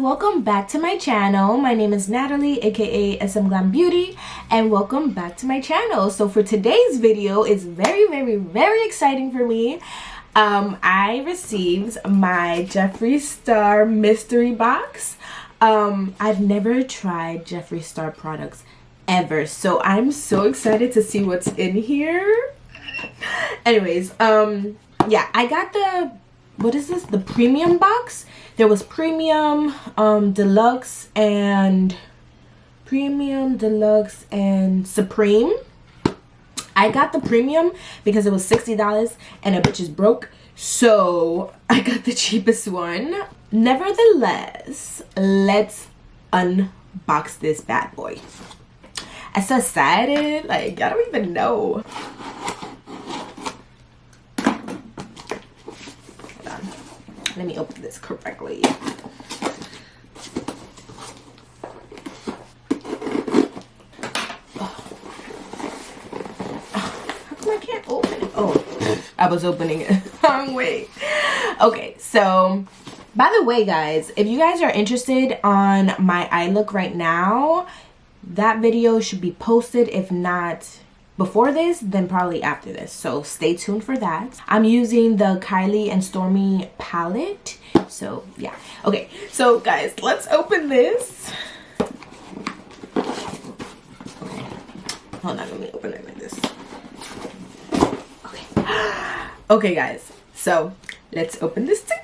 welcome back to my channel. My name is Natalie, aka SMGLAMBEAUTY, and welcome back to my channel. So for today's video, it's very exciting for me. I received my Jeffree Star mystery box. I've never tried Jeffree Star products ever, so I'm so excited to see what's in here. Anyways, yeah, I got the, what is this, the premium box. There was premium, deluxe, and supreme. I got the premium because it was $60 and a bitch is broke, so I got the cheapest one. Nevertheless, let's unbox this bad boy. I'm so excited, like, I don't even know. Hold on. Let me open this correctly. I can't open it. Oh, I was opening it wrong way. Okay, so by the way, guys, if you guys are interested on my eye look right now, that video should be posted. If not before this, then probably after this, so stay tuned for that. I'm using the Kylie and Stormy palette, so yeah. Okay, so guys, let's open this. Hold on, let me open it like this. Okay guys, so let's open this together.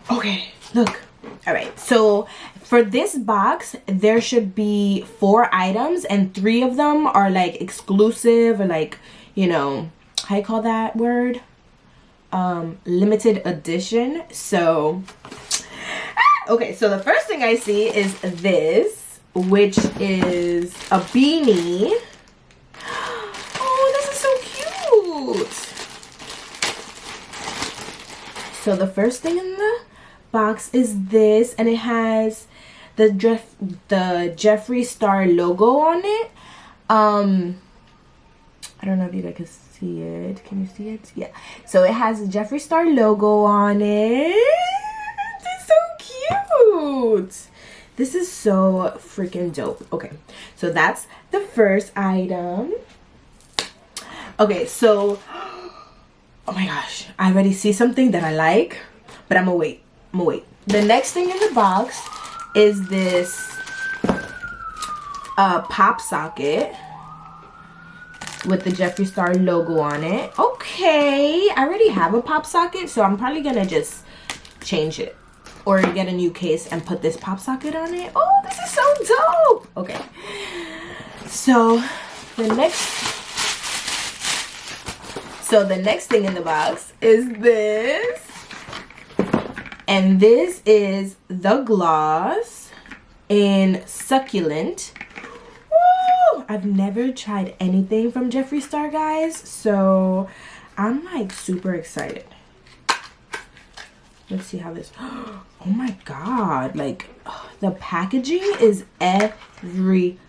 Okay, look. All right, so for this box there should be 4 items and 3 of them are like exclusive, or like, you know, how you call that word, limited edition. So okay, so the first thing I see is this, which is a beanie. So the first thing in the box is this, and it has the Jeffree Star logo on it. I don't know if you guys can see it. Can you see it? Yeah. So it has the Jeffree Star logo on it. It's so cute. This is so freaking dope. Okay, so that's the first item. Okay, so oh my gosh, I already see something that I like, but I'm gonna wait. The next thing in the box is this pop socket with the Jeffree Star logo on it. Okay, I already have a pop socket, so I'm probably gonna just change it or get a new case and put this pop socket on it. Oh, this is so dope. Okay, so the next thing in the box is this. And this is the gloss in Succulent. Woo! I've never tried anything from Jeffree Star, guys, so I'm like super excited. Let's see how this, oh my god, like the packaging is everything.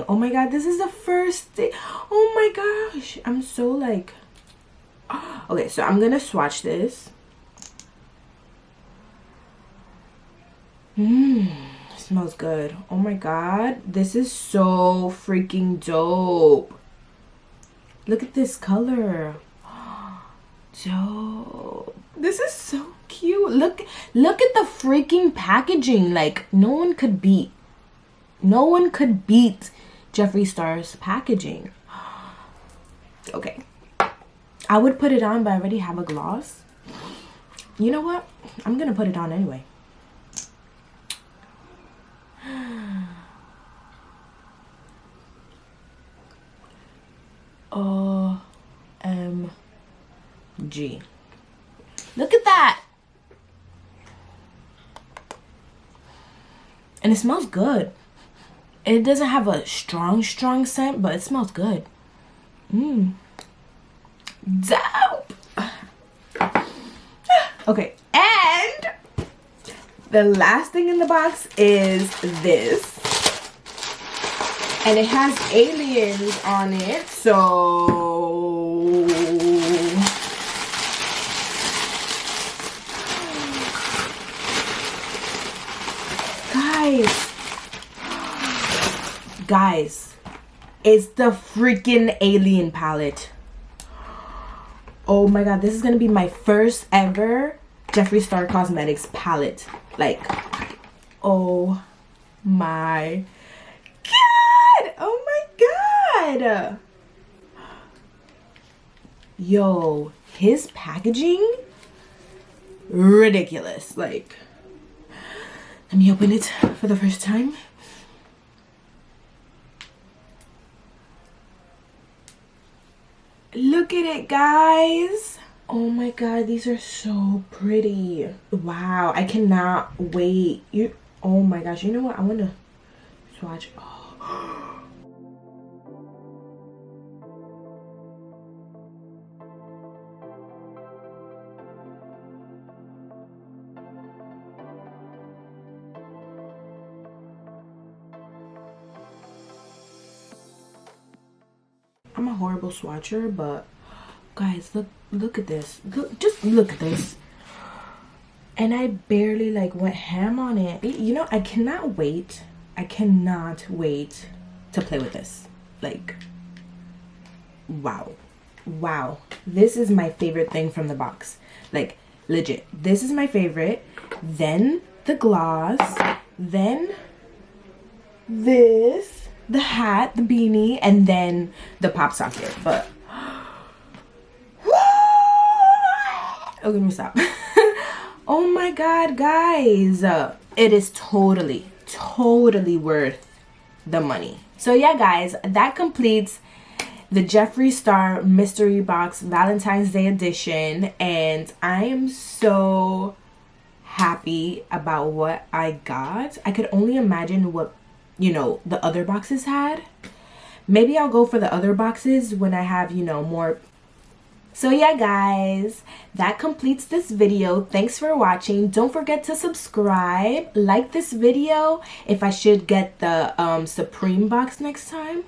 Oh my god, this is the first thing. Oh my gosh, I'm so like, okay, so I'm gonna swatch this. Smells good. Oh my god, this is so freaking dope. Look at this color. Dope. This is so cute. Look at the freaking packaging. Like, no one could beat Jeffree Star's packaging. Okay, I would put it on, but I already have a gloss. You know what, I'm gonna put it on anyway. OMG, look at that. And it smells good. It doesn't have a strong scent, but it smells good. Dope. Okay, and the last thing in the box is this, and it has aliens on it, so Guys, it's the freaking Alien palette. Oh my god, this is gonna be my first ever Jeffree Star Cosmetics palette. Like, oh my god! Oh my god! Yo, his packaging, ridiculous. Like, let me open it for the first time. Look at it, guys. Oh my god, these are so pretty. Wow, I cannot wait. Oh my gosh, you know what? I want to swatch. Oh. I'm a horrible swatcher, but guys, look at this. Just look at this. And I barely like went ham on it. You know, I cannot wait. I cannot wait to play with this. Like, wow. Wow. This is my favorite thing from the box. Like, legit. This is my favorite. Then the gloss. Then this. The hat, the beanie, and then the pop socket. But oh, let me stop. Oh my god, guys, it is totally worth the money. So yeah, guys, that completes the Jeffree Star mystery box Valentine's Day edition, and I am so happy about what I got. I could only imagine what, you know, the other boxes had. Maybe I'll go for the other boxes when I have, you know, more. So yeah, guys, that completes this video. Thanks for watching. Don't forget to subscribe, like this video if I should get the Supreme box next time.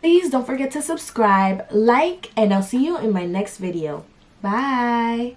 Please don't forget to subscribe, like, and I'll see you in my next video. Bye.